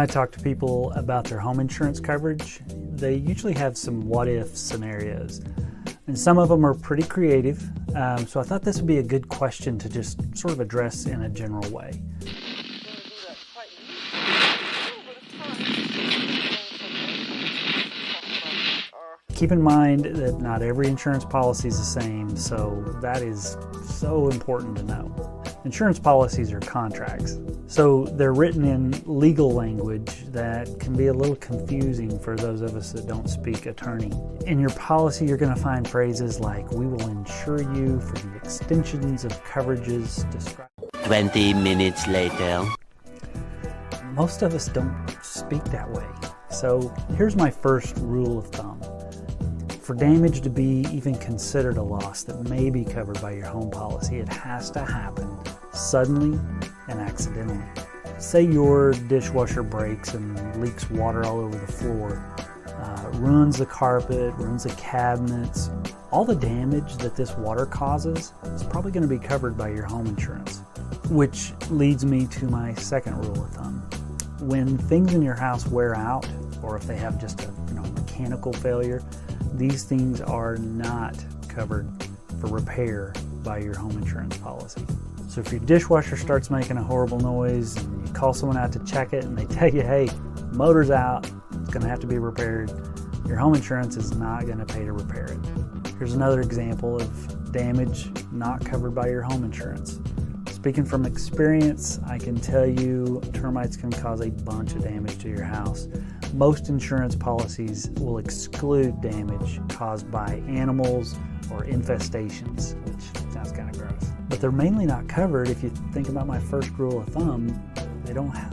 I talk to people about their home insurance coverage, they usually have some what-if scenarios. And some of them are pretty creative, so I thought this would be a good question to just sort of address in a general way. Keep in mind that not every insurance policy is the same, so that is so important to know. Insurance policies are contracts, so they're written in legal language that can be a little confusing for those of us that don't speak attorney. In your policy, you're going to find phrases like, "We will insure you for the extensions of coverages described." 20 minutes later. Most of us don't speak that way, so here's my first rule of thumb. For damage to be even considered a loss that may be covered by your home policy, it has to happen suddenly and accidentally. Say your dishwasher breaks and leaks water all over the floor, ruins the carpet, ruins the cabinets. All the damage that this water causes is probably going to be covered by your home insurance. Which leads me to my second rule of thumb. When things in your house wear out, or if they have just a mechanical failure, these things are not covered for repair by your home insurance policy. So if your dishwasher starts making a horrible noise and you call someone out to check it and they tell you, hey, motor's out, it's going to have to be repaired, your home insurance is not going to pay to repair it. Here's another example of damage not covered by your home insurance. Speaking from experience, I can tell you termites can cause a bunch of damage to your house. Most insurance policies will exclude damage caused by animals or infestations, which sounds kind of gross. But they're mainly not covered. If you think about my first rule of thumb,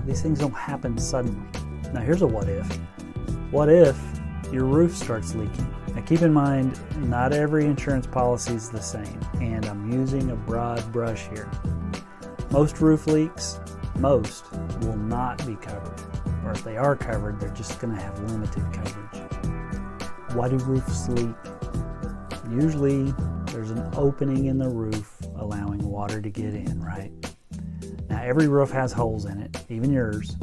these things don't happen suddenly. Now here's a what if. What if your roof starts leaking? Now keep in mind, not every insurance policy is the same, and I'm using a broad brush here. Most roof leaks, will not be covered. Or if they are covered, they're just going to have limited coverage. Why do roofs leak? Usually there's an opening in the roof allowing water to get in, right? Now every roof has holes in it, even yours.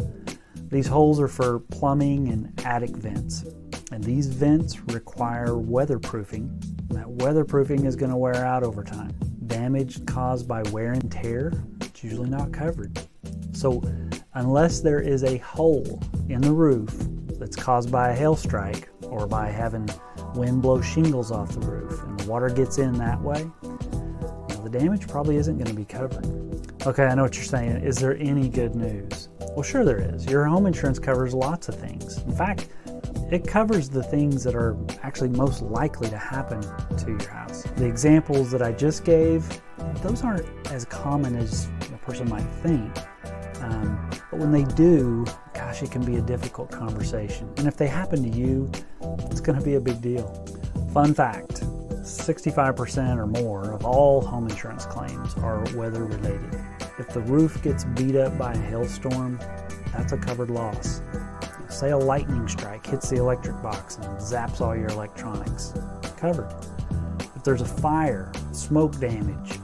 These holes are for plumbing and attic vents. And these vents require weatherproofing. And that weatherproofing is going to wear out over time. Damage caused by wear and tear, it's usually not covered. So unless there is a hole in the roof that's caused by a hail strike or by having wind blow shingles off the roof and the water gets in that way, the damage probably isn't going to be covered. Okay, I know what you're saying. Is there any good news? Well, sure there is. Your home insurance covers lots of things. In fact, it covers the things that are actually most likely to happen to your house. The examples that I just gave, those aren't as common as a person might think. But when they do, gosh, it can be a difficult conversation. And if they happen to you, it's going to be a big deal. Fun fact, 65% or more of all home insurance claims are weather related. If the roof gets beat up by a hailstorm, that's a covered loss. Say a lightning strike hits the electric box and zaps all your electronics, covered. If there's a fire, smoke damage,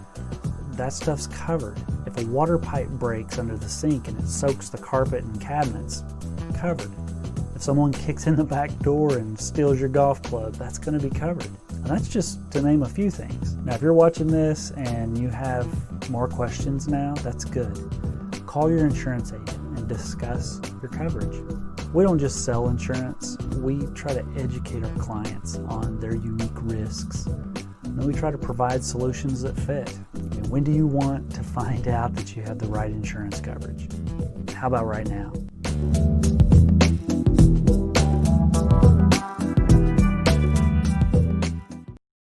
that stuff's covered. If a water pipe breaks under the sink and it soaks the carpet and cabinets, covered. If someone kicks in the back door and steals your golf club, that's going to be covered. And that's just to name a few things. Now, if you're watching this and you have more questions now, that's good. Call your insurance agent and discuss your coverage. We don't just sell insurance, we try to educate our clients on their unique risks. And then we try to provide solutions that fit. When do you want to find out that you have the right insurance coverage? How about right now?